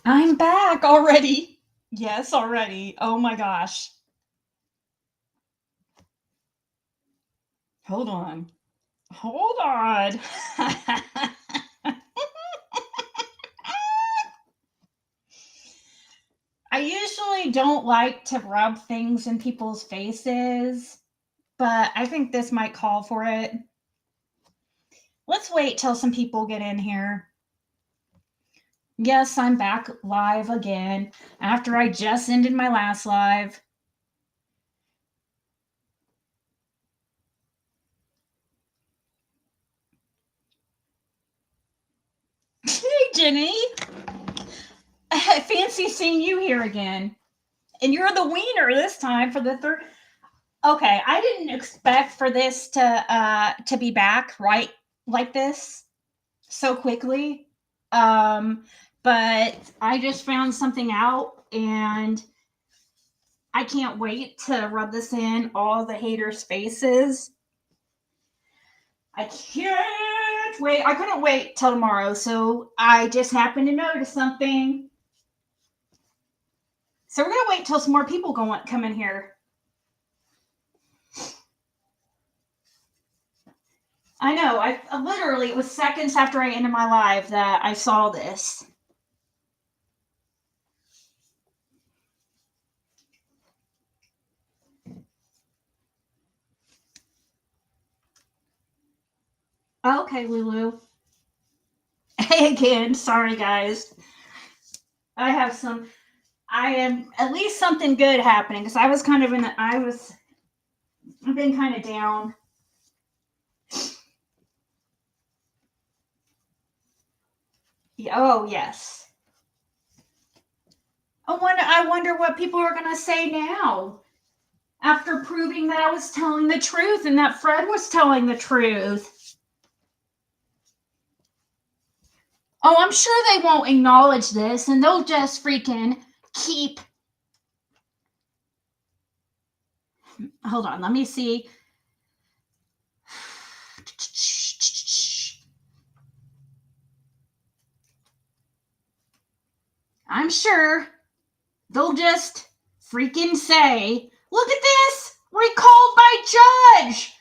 I'm back already. Yes, already. Oh my gosh. Hold on. Hold on. I usually don't like to rub things in people's faces, but I think this might call for it. Let's wait till some people get in here. Yes, I'm back live again after I just ended my last live. Hey, Jenny. Fancy seeing you here again. And you're the wiener this time for the third. Okay, I didn't expect for this to be back right like this so quickly. Um, but I just found something out and I can't wait to rub this in all the haters' faces. I can't wait. I couldn't wait till tomorrow, so I just happened to notice something. So we're gonna wait till some more people come in here. I know. I literally it was seconds after I ended my live that I saw this. Okay, Lulu. Hey again. Sorry, guys. I have some. I am at least something good happening because I was kind of in. I've been kind of down. Oh yes. I wonder what people are gonna say now after proving that I was telling the truth and that Fred was telling the truth. Oh, I'm sure they won't acknowledge this and they'll just freaking keep. Hold on, let me see. I'm sure they'll just freaking say, look at this! Recalled by judge!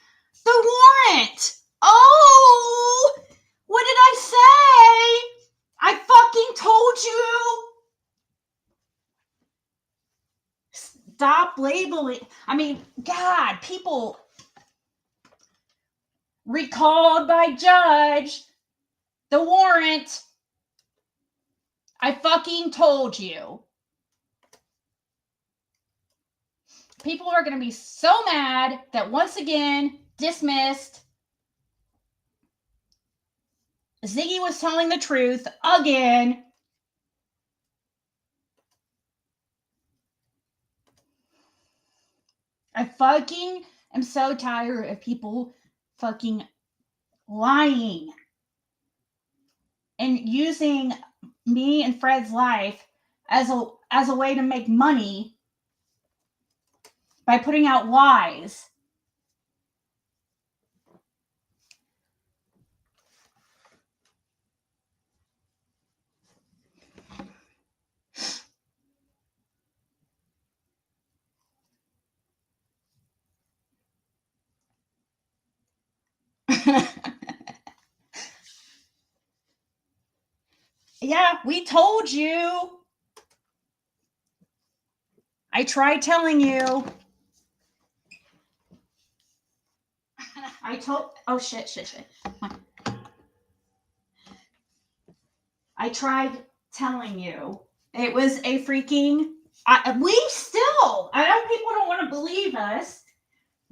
The warrant! Oh! What did I say? I fucking told you! Stop labeling. I mean, God, people recalled by judge. The warrant. I fucking told you. People are going to be so mad that once again, dismissed. Ziggy was telling the truth again. I fucking am so tired of people fucking lying and using me and Fred's life as a way to make money by putting out lies. Yeah, we told you. I tried telling you. I told. Oh shit. I tried telling you. It was a freaking. We still. I know people don't want to believe us.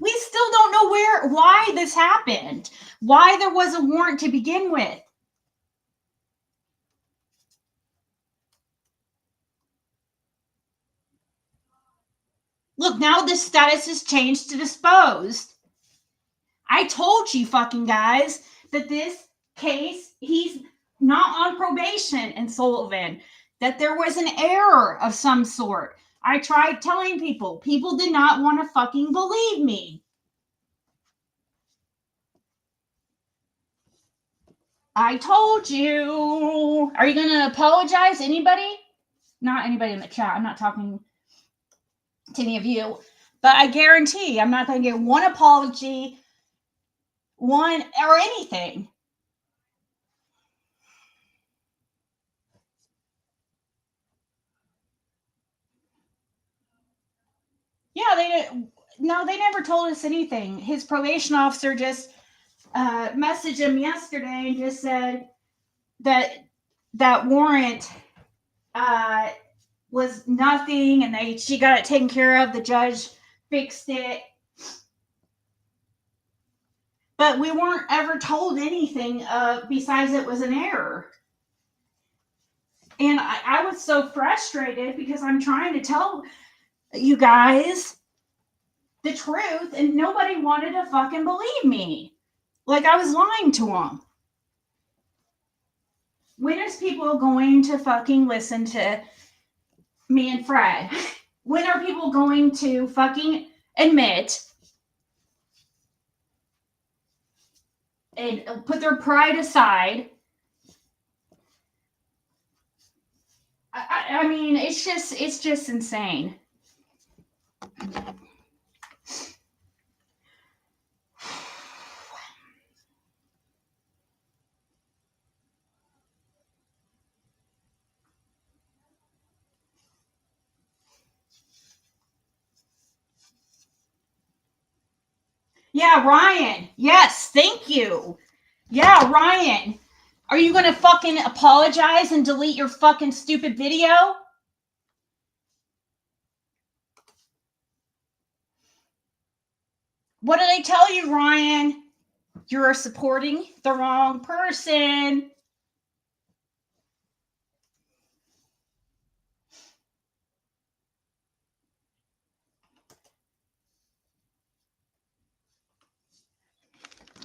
We still don't know why this happened. Why there was a warrant to begin with. Look, now the status is changed to disposed. I told you fucking guys that this case, he's not on probation in Sullivan, that there was an error of some sort. I tried telling people. People did not want to fucking believe me. I told you. Are you going to apologize? Anybody? Not anybody in the chat. I'm not talking to any of you. But I guarantee I'm not going to get one apology, one or anything. Yeah, they never told us anything. His probation officer just messaged him yesterday and just said that that warrant was nothing, and she got it taken care of. The judge fixed it, but we weren't ever told anything besides it was an error. And I was so frustrated because I'm trying to tell you guys the truth, and nobody wanted to fucking believe me. Like I was lying to them. When is people going to fucking listen to me and Fred? When are people going to fucking admit and put their pride aside? I mean, it's just insane. Yeah, Ryan. Yes, thank you. Yeah, Ryan. Are you going to fucking apologize and delete your fucking stupid video? What did I tell you, Ryan? You're supporting the wrong person.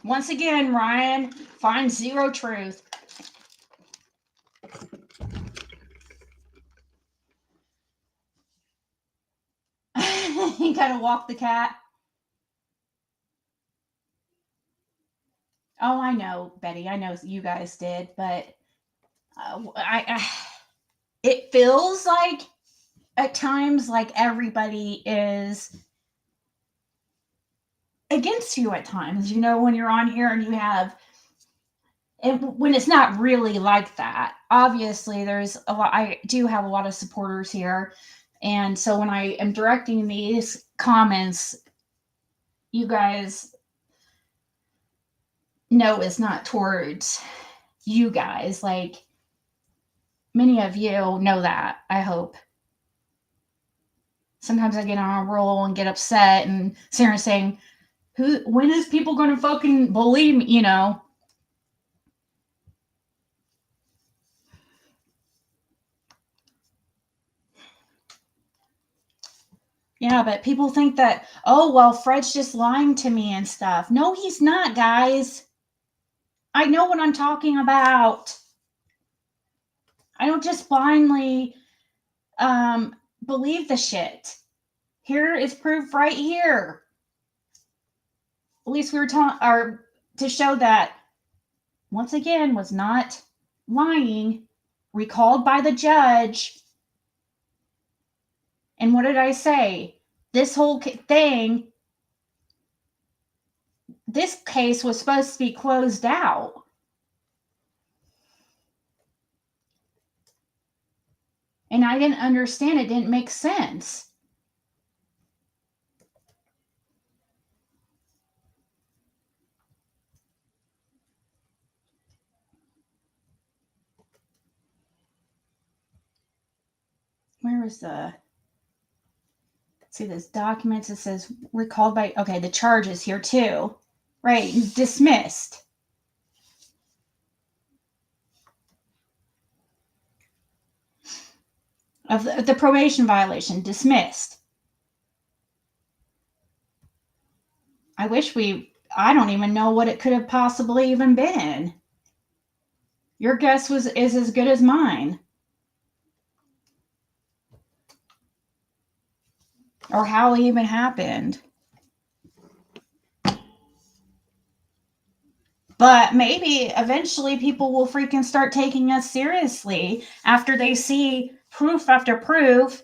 Once again, Ryan finds zero truth. You gotta walk the cat. Oh, I know, Betty. I know you guys did, but it feels like at times like everybody is against you at times. You know, when you're on here and you have, and when it's not really like that. Obviously, there's a lot. I do have a lot of supporters here, and so when I am directing these comments, you guys know it's not towards you guys. Like many of you know that, I hope. Sometimes I get on a roll and get upset and Sarah saying, when is people going to fucking believe me? You know, yeah, but people think that, oh, well, Fred's just lying to me and stuff. No, he's not, guys. I know what I'm talking about. I don't just blindly believe the shit. Here is proof right here. At least we were to show that, once again, was not lying, recalled by the judge. And what did I say? This whole thing, this case was supposed to be closed out. And I didn't understand. It didn't make sense. Where is see this documents? It says recalled by, okay, the charges here too. Right, dismissed. Of the probation violation, dismissed. I don't even know what it could have possibly even been. Your guess is as good as mine. Or how it even happened. But maybe eventually people will freaking start taking us seriously after they see proof after proof.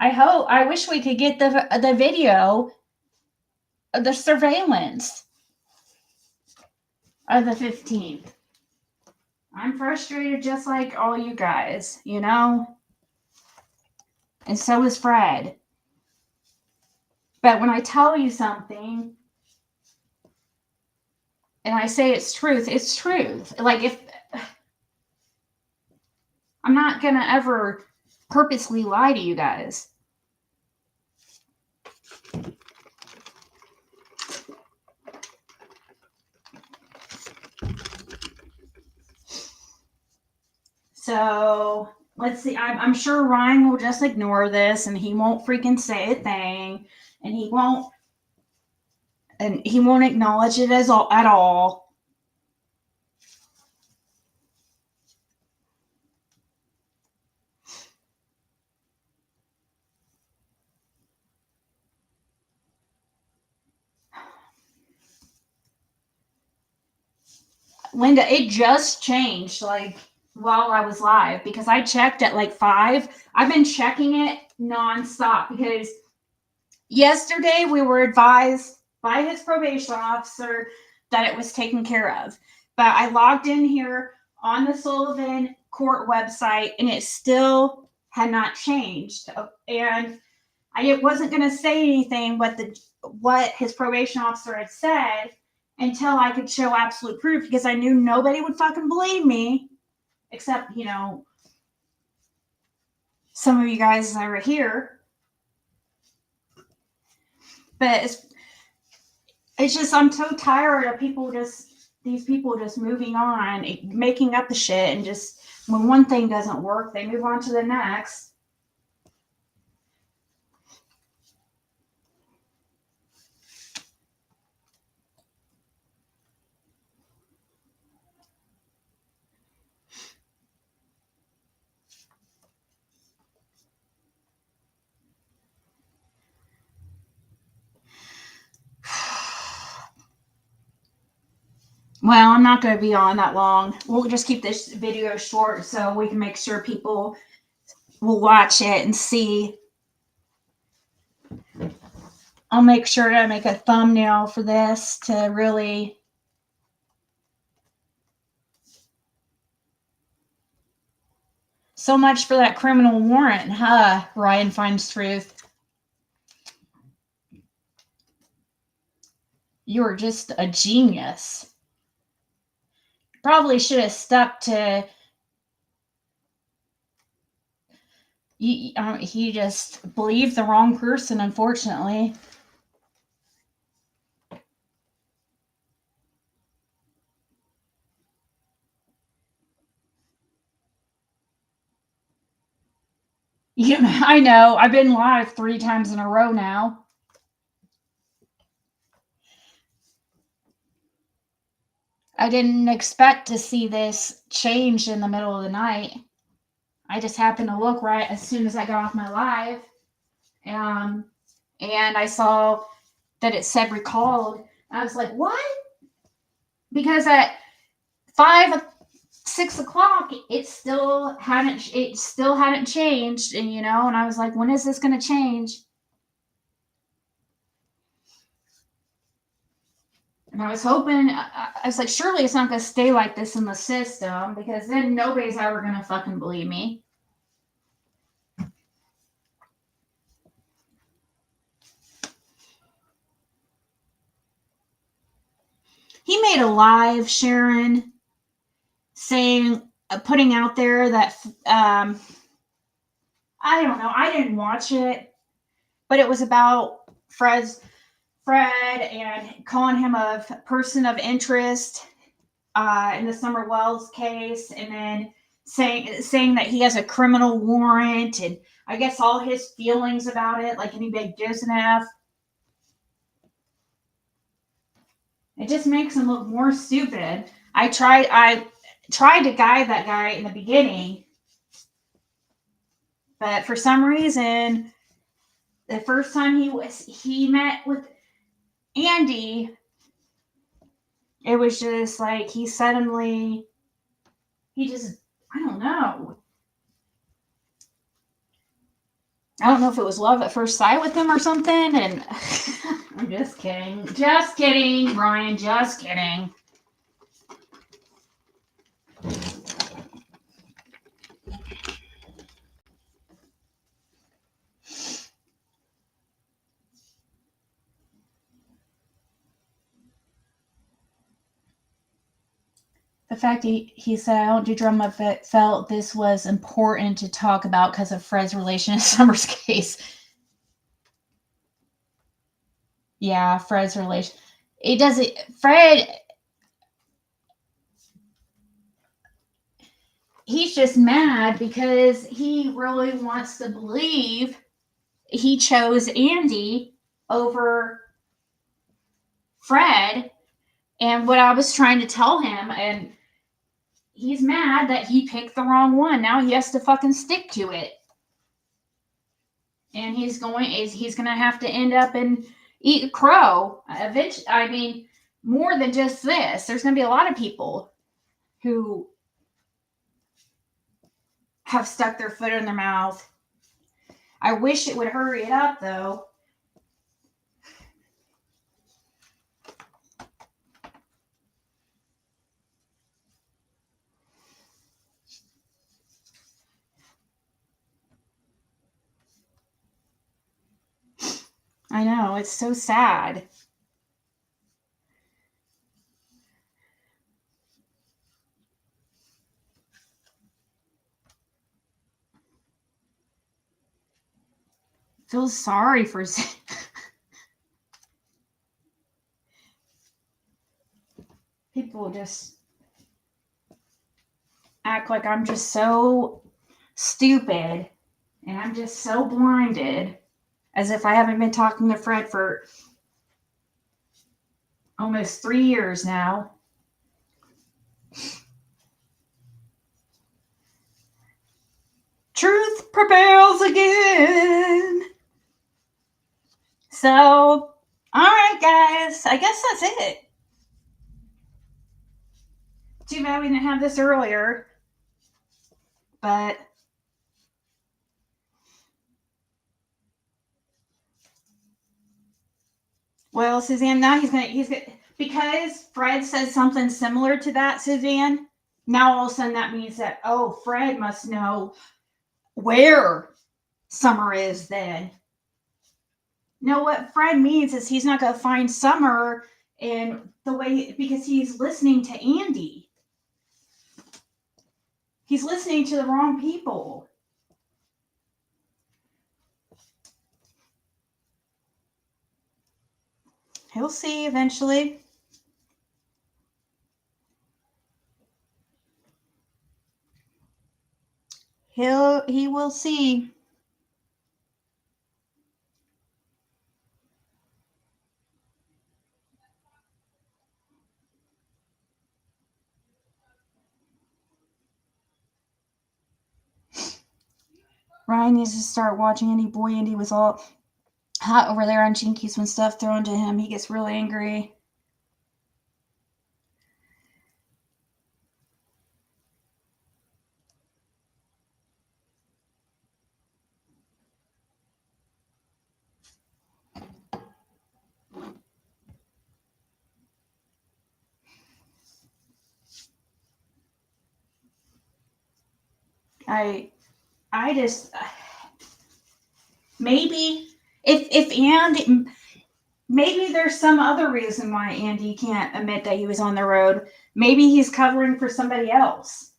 I wish we could get the video of the surveillance of the 15th. I'm frustrated just like all you guys, you know? And so is Fred. But when I tell you something and I say it's truth, it's truth. Like, if I'm not gonna ever purposely lie to you guys. So let's see. I'm sure Ryan will just ignore this and he won't freaking say a thing, and he won't acknowledge it at all. Linda, it just changed like while I was live because I checked at like 5. I've been checking it nonstop because yesterday we were advised by his probation officer that it was taken care of. But I logged in here on the Sullivan Court website and it still had not changed. And I wasn't going to say anything what his probation officer had said until I could show absolute proof because I knew nobody would fucking believe me except, you know, some of you guys that were here. But it's just, I'm so tired of these people just moving on, making up the shit, and just when one thing doesn't work, they move on to the next. Well, I'm not going to be on that long. We'll just keep this video short so we can make sure people will watch it and see. I'll make sure to make a thumbnail for this to really. So much for that criminal warrant, huh? Ryan finds truth. You're just a genius. Probably should have stuck to. He just believed the wrong person, unfortunately. Yeah, I know. I've been live 3 times in a row now. I didn't expect to see this change in the middle of the night. I just happened to look right as soon as I got off my live. And I saw that it said recalled. I was like, what? Because at 6 o'clock, it still hadn't changed. And, you know, and I was like, when is this going to change? And I was hoping, I was like, surely it's not going to stay like this in the system because then nobody's ever going to fucking believe me. He made a live, Sharon, saying, putting out there that, I don't know, I didn't watch it, but it was about Fred and calling him a person of interest in the Summer Wells case, and then saying that he has a criminal warrant, and I guess all his feelings about it, like anybody doesn't have. It just makes him look more stupid. I tried to guide that guy in the beginning, but for some reason, the first time he met with Andy, it was just like I don't know. I don't know if it was love at first sight with him or something. And I'm just kidding. Just kidding, Brian. Just kidding. The fact he said, I don't do drama, but felt this was important to talk about because of Fred's relation to Summer's case. Yeah, Fred's relation. It doesn't. Fred, he's just mad because he really wants to believe he chose Andy over Fred. And what I was trying to tell him, and he's mad that he picked the wrong one. Now he has to fucking stick to it. And he's gonna have to end up and eat crow. Eventually, I mean, more than just this. There's gonna be a lot of people who have stuck their foot in their mouth. I wish it would hurry it up, though. I know, it's so sad. I feel sorry for people just act like I'm just so stupid and I'm just so blinded, as if I haven't been talking to Fred for almost 3 years now. Truth prevails again. So, all right, guys, I guess that's it. Too bad we didn't have this earlier, but well, Suzanne, now he's gonna because Fred said something similar to that, Suzanne. Now all of a sudden that means that, oh, Fred must know where Summer is then. No, what Fred means is he's not gonna find Summer in the way, because he's listening to Andy. He's listening to the wrong people. He'll see eventually. He will see. Ryan needs to start watching Andy. Boy, Andy was all hot over there on Jinkies when stuff thrown to him. He gets really angry. I just maybe if Andy, maybe there's some other reason why Andy can't admit that he was on the road. Maybe he's covering for somebody else.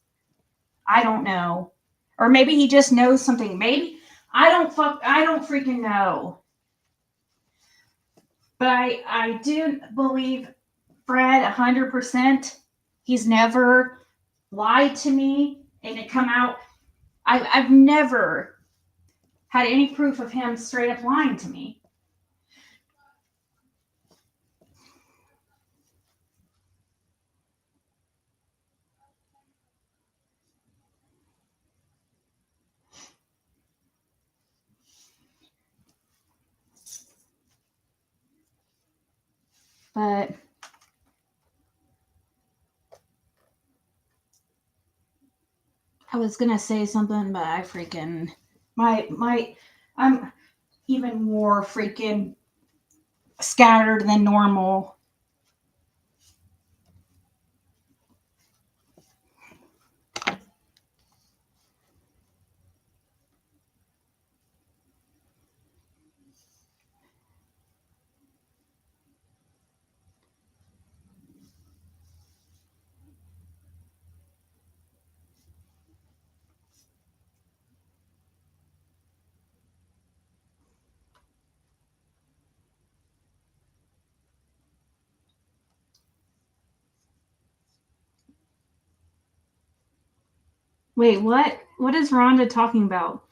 I don't know. Or maybe he just knows something. Maybe I don't freaking know. But I do believe Fred 100%. He's never lied to me and it come out. I've never had any proof of him straight up lying to me. But I was gonna say something, but I freaking my I'm even more freaking scattered than normal. Wait, what? What is Rhonda talking about?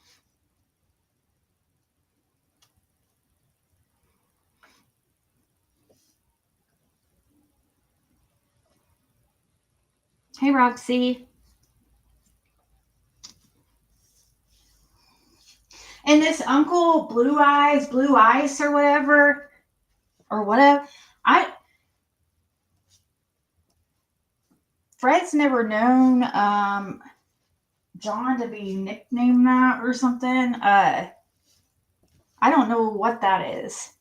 Hey, Roxy. And this Uncle Blue Eyes or whatever, I Fred's never known John to be nicknamed that or something. I don't know what that is.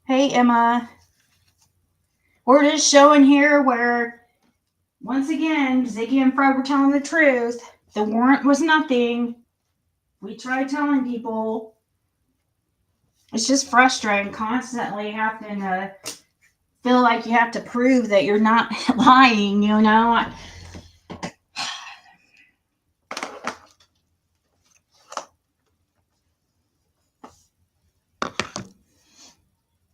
Hey, Emma. We're just showing here where, once again, Ziggy and Fred were telling the truth. The warrant was nothing. We tried telling people. It's just frustrating constantly having to feel like you have to prove that you're not lying, you know? It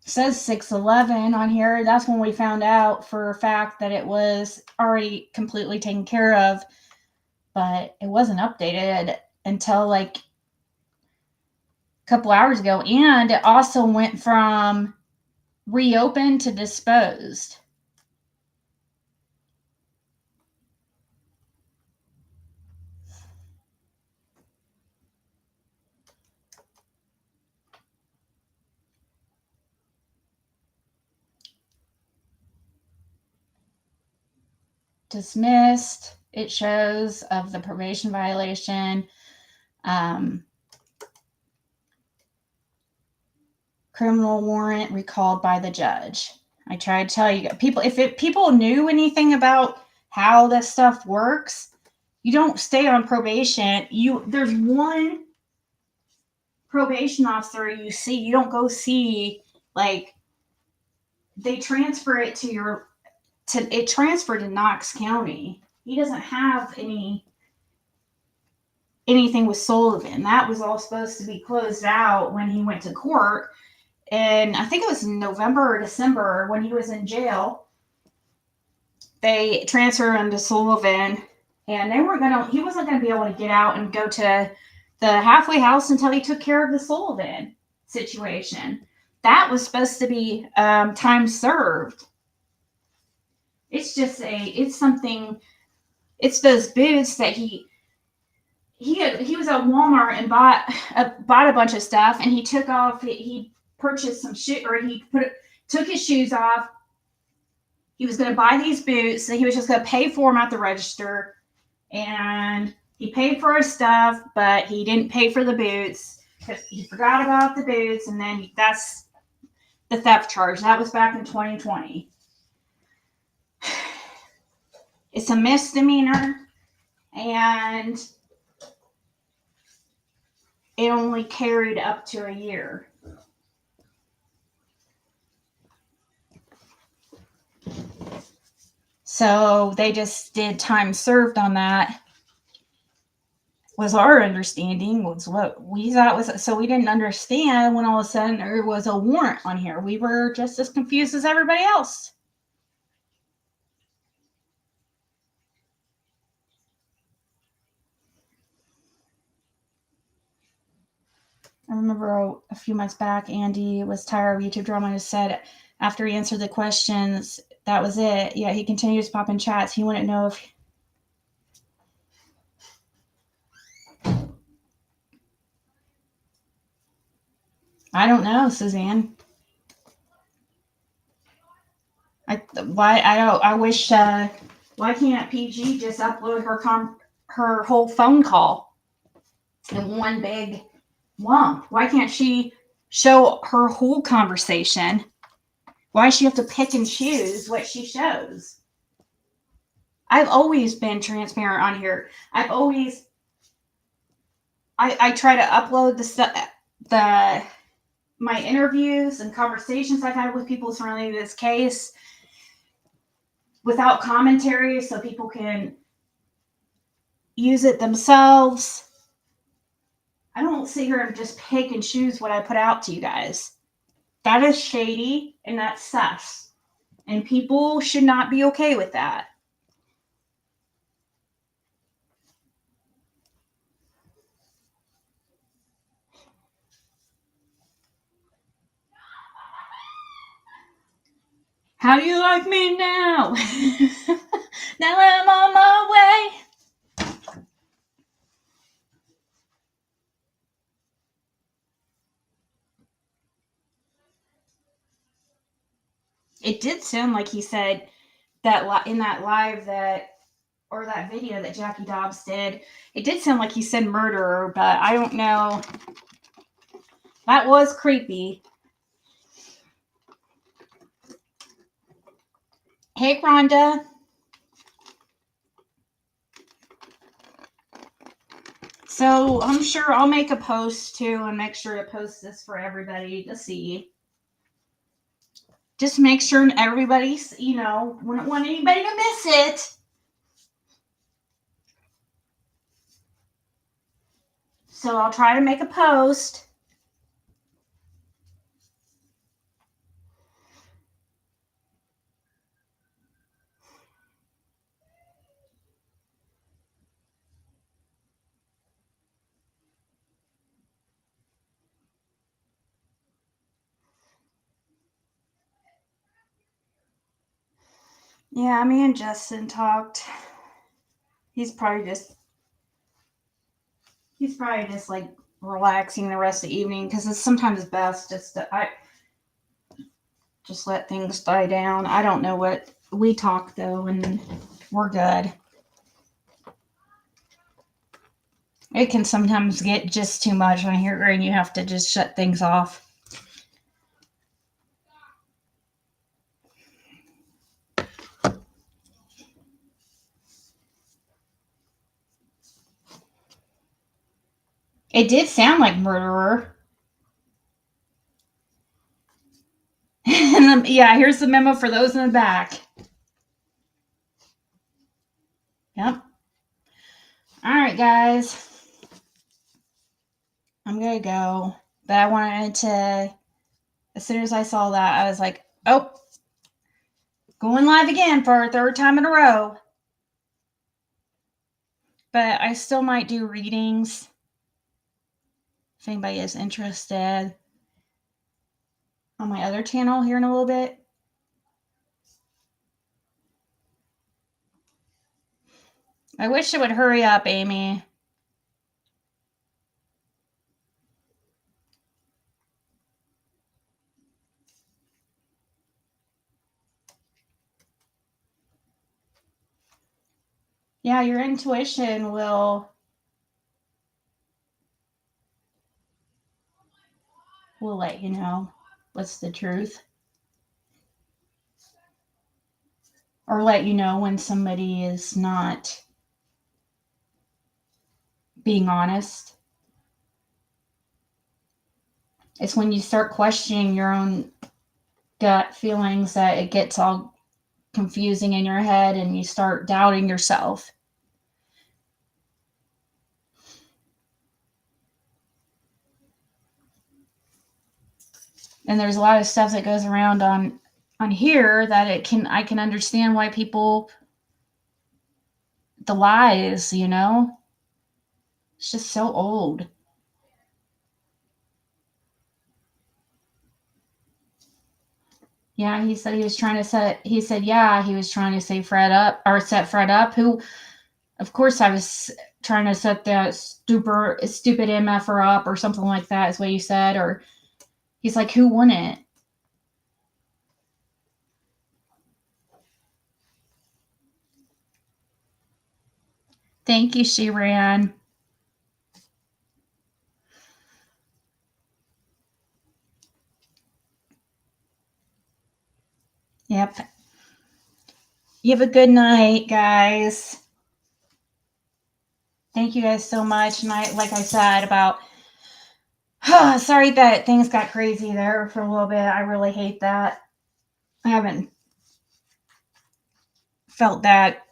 says 6/11 on here. That's when we found out for a fact that it was already completely taken care of, but it wasn't updated until like a couple hours ago. And it also went from reopened to disposed. Dismissed, it shows, of the probation violation. Criminal warrant recalled by the judge. I try to tell you people, if people knew anything about how this stuff works, you don't stay on probation. There's one probation officer you see. You don't go see, like, they transfer it it transferred to Knox County. He doesn't have anything with Sullivan. That was all supposed to be closed out when he went to court. And I think it was in November or December when he was in jail. They transferred him to Sullivan, and he wasn't gonna be able to get out and go to the halfway house until he took care of the Sullivan situation. That was supposed to be time served. It's just it's something. It's those boots that he was at Walmart and bought a bunch of stuff, and he purchased some shoe, or took his shoes off. He was going to buy these boots, and he was just going to pay for them at the register. And he paid for his stuff, but he didn't pay for the boots because he forgot about the boots. And then that's the theft charge. That was back in 2020. It's a misdemeanor, and it only carried up to a year. So they just did time served on that. Was our understanding, was what we thought was. So we didn't understand when all of a sudden there was a warrant on here. We were just as confused as everybody else. I remember a few months back, Andy was tired of YouTube drama and said after he answered the questions, that was it. Yeah, he continues to pop in chats. He wouldn't know if. I don't know, Suzanne. I wish Why can't PG just upload her whole phone call in one big lump? Why can't she show her whole conversation? Why does she have to pick and choose what she shows? I've always been transparent on here. I try to upload my interviews and conversations I've had with people surrounding this case without commentary so people can use it themselves. I don't sit here and just pick and choose what I put out to you guys. That is shady and that's sus. And people should not be okay with that. How do you like me now? Now I'm on my way. It did sound like he said that in that live or that video that Jackie Dobbs did. It did sound like he said murderer, but I don't know. That was creepy. Hey, Rhonda. So I'm sure I'll make a post too and make sure to post this for everybody to see. Just make sure everybody's, wouldn't want anybody to miss it. So I'll try to make a post. Yeah, me and Justin talked. He's probably just like relaxing the rest of the evening because it's sometimes best just to just let things die down. I don't know what we talk though, and we're good. It can sometimes get just too much on here, and you have to just shut things off. It did sound like murderer. Yeah, here's the memo for those in the back. Yep. All right, guys. I'm going to go. But I wanted to, as soon as I saw that, I was like, oh, going live again for a third time in a row. But I still might do readings if anybody is interested on my other channel here in a little bit. I wish it would hurry up, Amy. Yeah, your intuition will let you know what's the truth. Or let you know when somebody is not being honest. It's when you start questioning your own gut feelings that it gets all confusing in your head and you start doubting yourself. And there's a lot of stuff that goes around on here that I can understand why people, the lies, it's just so old. Yeah, he said he was trying to set Fred up, who, of course, I was trying to set that stupid MFer up or something like that is what he said. Or he's like, who wouldn't? Thank you, she ran. Yep. You have a good night, guys. Thank you guys so much. And like I said, about sorry that things got crazy there for a little bit. I really hate that. I haven't felt that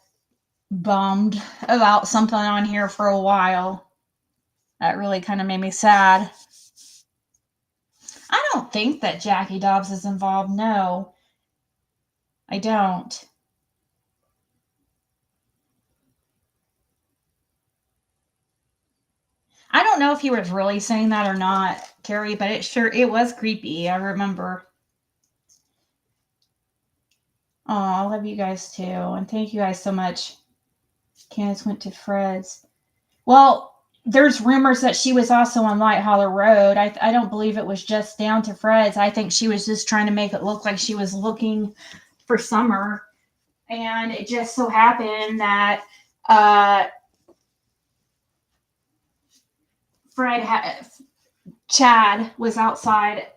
bummed about something on here for a while. That really kind of made me sad. I don't think that Jackie Dobbs is involved. No, I don't. I don't know if he was really saying that or not, Carrie, but it was creepy. I remember. Oh, I love you guys too, and thank you guys so much. Candace went to Fred's. Well, there's rumors that she was also on Light Hollow Road. I don't believe it was just down to Fred's. I think she was just trying to make it look like she was looking for Summer, and it just so happened that uh, Chad was outside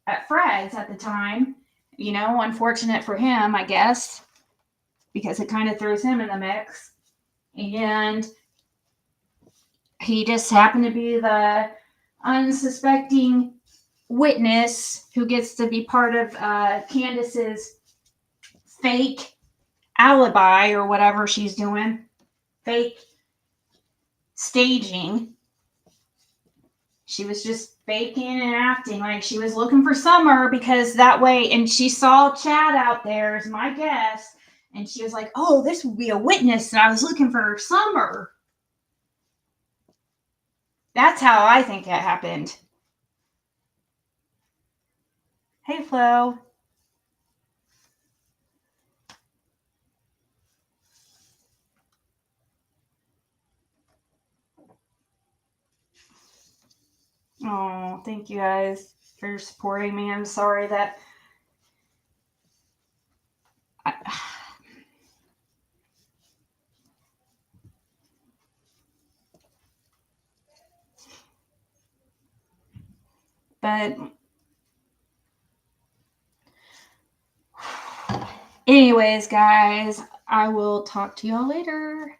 at Fred's at the time. You know, unfortunate for him, I guess, because it kind of throws him in the mix. And he just happened to be the unsuspecting witness who gets to be part of Candace's fake alibi or whatever she's doing, fake staging. She was just faking and acting like she was looking for Summer because that way, and she saw Chad out there, is my guess, and she was like, oh, this would be a witness that I was looking for Summer. That's how I think it happened. Hey, Flo. Oh, thank you guys for supporting me. I'm sorry that I, but anyways, guys, I will talk to y'all later.